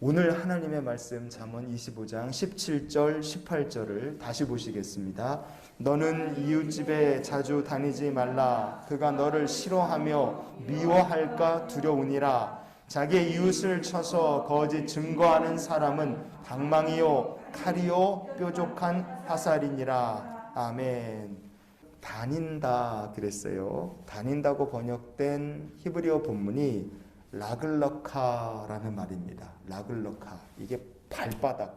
오늘 하나님의 말씀 잠언 25장 17절 18절을 다시 보시겠습니다. 너는 이웃집에 자주 다니지 말라. 그가 너를 싫어하며 미워할까 두려우니라. 자기의 이웃을 쳐서 거짓 증거하는 사람은 방망이요 칼이요 뾰족한 화살이니라. 아멘. 다닌다 그랬어요. 다닌다고 번역된 히브리어 본문이 라글러카라는 말입니다. 라글러카. 이게 발바닥,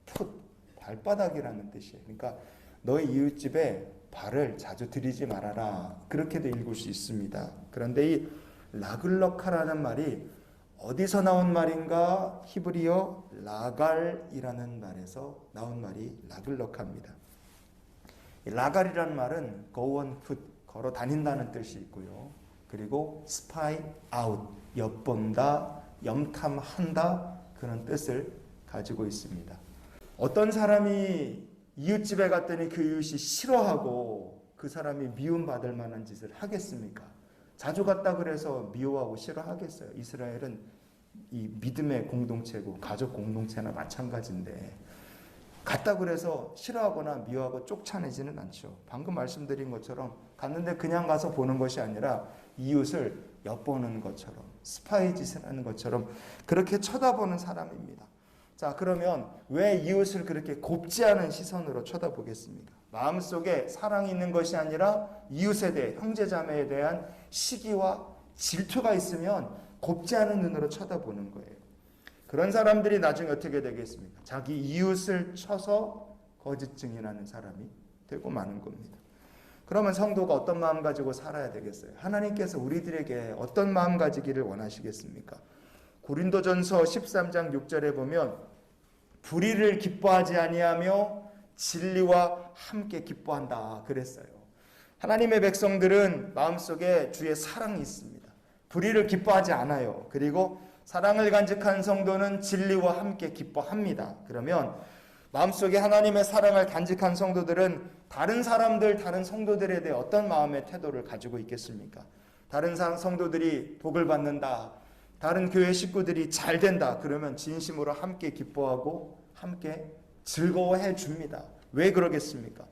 풋, 발바닥이라는 뜻이에요. 그러니까 너의 이웃집에 발을 자주 들이지 말아라. 그렇게도 읽을 수 있습니다. 그런데 이 라글러카라는 말이 어디서 나온 말인가? 히브리어 라갈이라는 말에서 나온 말이 라글러카입니다. 이 라갈이라는 말은 go on foot, 걸어 다닌다는 뜻이 있고요. 그리고 spy out, 엿본다, 염탐한다, 그런 뜻을 가지고 있습니다. 어떤 사람이 이웃집에 갔더니 그 이웃이 싫어하고 그 사람이 미움받을 만한 짓을 하겠습니까? 자주 갔다 그래서 미워하고 싫어하겠어요? 이스라엘은 이 믿음의 공동체고 가족 공동체나 마찬가지인데 갔다 그래서 싫어하거나 미워하고 쫓아내지는 않죠. 방금 말씀드린 것처럼 갔는데 그냥 가서 보는 것이 아니라 이웃을 엿보는 것처럼 스파이 짓을 하는 것처럼 그렇게 쳐다보는 사람입니다. 자, 그러면 왜 이웃을 그렇게 곱지 않은 시선으로 쳐다보겠습니까? 마음속에 사랑이 있는 것이 아니라 이웃에 대해, 형제자매에 대한 시기와 질투가 있으면 곱지 않은 눈으로 쳐다보는 거예요. 그런 사람들이 나중에 어떻게 되겠습니까? 자기 이웃을 쳐서 거짓 증인하는 사람이 되고 마는 겁니다. 그러면 성도가 어떤 마음 가지고 살아야 되겠어요? 하나님께서 우리들에게 어떤 마음 가지기를 원하시겠습니까? 고린도전서 13장 6절에 보면 불의를 기뻐하지 아니하며 진리와 함께 기뻐한다 그랬어요. 하나님의 백성들은 마음속에 주의 사랑이 있습니다. 불의를 기뻐하지 않아요. 그리고 사랑을 간직한 성도는 진리와 함께 기뻐합니다. 그러면 마음속에 하나님의 사랑을 간직한 성도들은 다른 사람들, 다른 성도들에 대해 어떤 마음의 태도를 가지고 있겠습니까? 다른 성도들이 복을 받는다, 다른 교회 식구들이 잘 된다, 그러면 진심으로 함께 기뻐하고 함께 즐거워해 줍니다. 왜 그러겠습니까?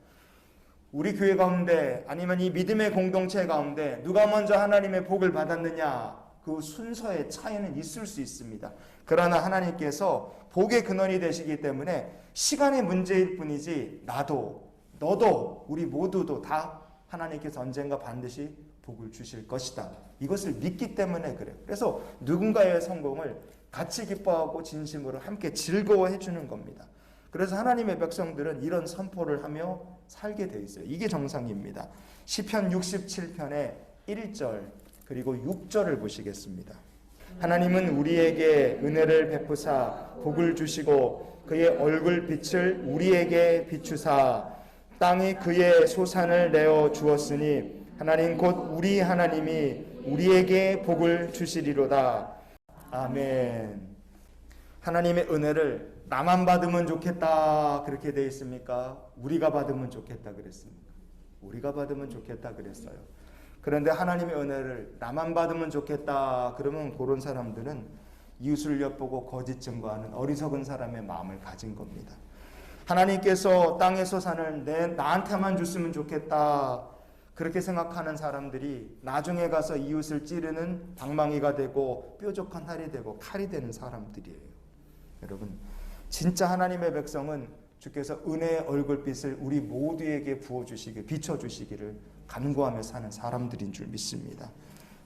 우리 교회 가운데 아니면 이 믿음의 공동체 가운데 누가 먼저 하나님의 복을 받았느냐, 그 순서의 차이는 있을 수 있습니다. 그러나 하나님께서 복의 근원이 되시기 때문에 시간의 문제일 뿐이지 나도 너도 우리 모두도 다 하나님께서 언젠가 반드시 복을 주실 것이다. 이것을 믿기 때문에 그래요. 그래서 누군가의 성공을 같이 기뻐하고 진심으로 함께 즐거워해 주는 겁니다. 그래서 하나님의 백성들은 이런 선포를 하며 살게 되어 있어요. 이게 정상입니다. 시편 67편의 1절 그리고 6절을 보시겠습니다. 하나님은 우리에게 은혜를 베푸사 복을 주시고 그의 얼굴빛을 우리에게 비추사 땅이 그의 소산을 내어 주었으니 하나님 곧 우리 하나님이 우리에게 복을 주시리로다. 아멘. 하나님의 은혜를 나만 받으면 좋겠다 그렇게 되어 있습니까? 우리가 받으면 좋겠다 그랬습니까? 우리가 받으면 좋겠다 그랬어요. 그런데 하나님의 은혜를 나만 받으면 좋겠다 그러면 그런 사람들은 이웃을 엿보고 거짓 증거하는 어리석은 사람의 마음을 가진 겁니다. 하나님께서 땅의 소산을 나한테만 줬으면 좋겠다 그렇게 생각하는 사람들이 나중에 가서 이웃을 찌르는 방망이가 되고 뾰족한 활이 되고 칼이 되는 사람들이에요. 여러분, 진짜 하나님의 백성은 주께서 은혜의 얼굴빛을 우리 모두에게 비춰주시기를 간구하며 사는 사람들인 줄 믿습니다.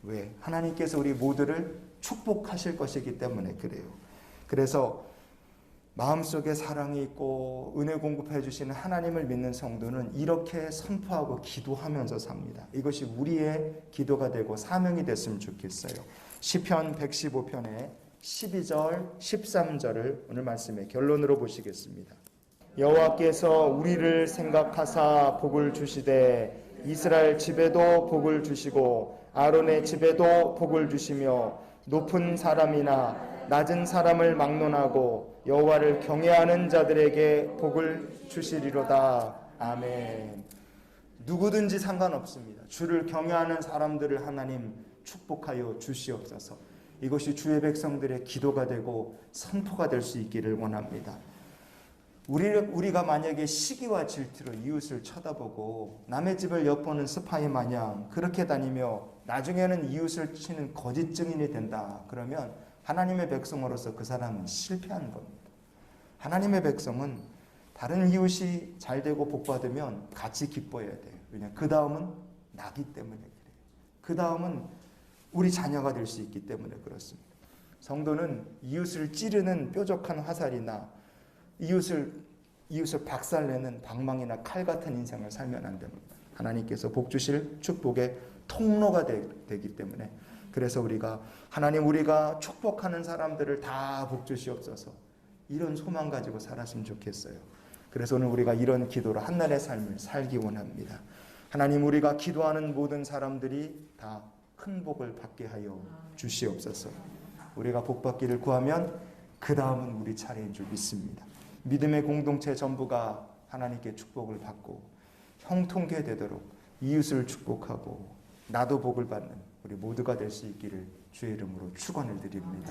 왜? 하나님께서 우리 모두를 축복하실 것이기 때문에 그래요. 그래서 마음속에 사랑이 있고 은혜 공급해 주시는 하나님을 믿는 성도는 이렇게 선포하고 기도하면서 삽니다. 이것이 우리의 기도가 되고 사명이 됐으면 좋겠어요. 시편 115편의 12절, 13절을 오늘 말씀의 결론으로 보시겠습니다. 여호와께서 우리를 생각하사 복을 주시되 이스라엘 집에도 복을 주시고 아론의 집에도 복을 주시며 높은 사람이나 낮은 사람을 막론하고 여호와를 경외하는 자들에게 복을 주시리로다. 아멘. 누구든지 상관없습니다. 주를 경외하는 사람들을 하나님 축복하여 주시옵소서. 이것이 주의 백성들의 기도가 되고 선포가 될 수 있기를 원합니다. 우리가 만약에 시기와 질투로 이웃을 쳐다보고 남의 집을 엿보는 스파이 마냥 그렇게 다니며 나중에는 이웃을 치는 거짓 증인이 된다. 그러면 하나님의 백성으로서 그 사람은 실패한 겁니다. 하나님의 백성은 다른 이웃이 잘 되고 복 받으면 같이 기뻐해야 돼요. 왜냐하면 그 다음은 나기 때문에 그래요. 그 다음은 우리 자녀가 될 수 있기 때문에 그렇습니다. 성도는 이웃을 찌르는 뾰족한 화살이나 이웃을 박살내는 방망이나 칼 같은 인생을 살면 안 됩니다. 하나님께서 복 주실 축복의 통로가 되기 때문에 그래서 하나님 우리가 축복하는 사람들을 다 복 주시옵소서 이런 소망 가지고 살았으면 좋겠어요. 그래서 오늘 우리가 이런 기도로 한날의 삶을 살기 원합니다. 하나님 우리가 기도하는 모든 사람들이 다 큰 복을 받게 하여 주시옵소서. 우리가 복 받기를 구하면 그 다음은 우리 차례인 줄 믿습니다. 믿음의 공동체 전부가 하나님께 축복을 받고 형통케 되도록 이웃을 축복하고 나도 복을 받는 우리 모두가 될 수 있기를 주의 이름으로 축원을 드립니다.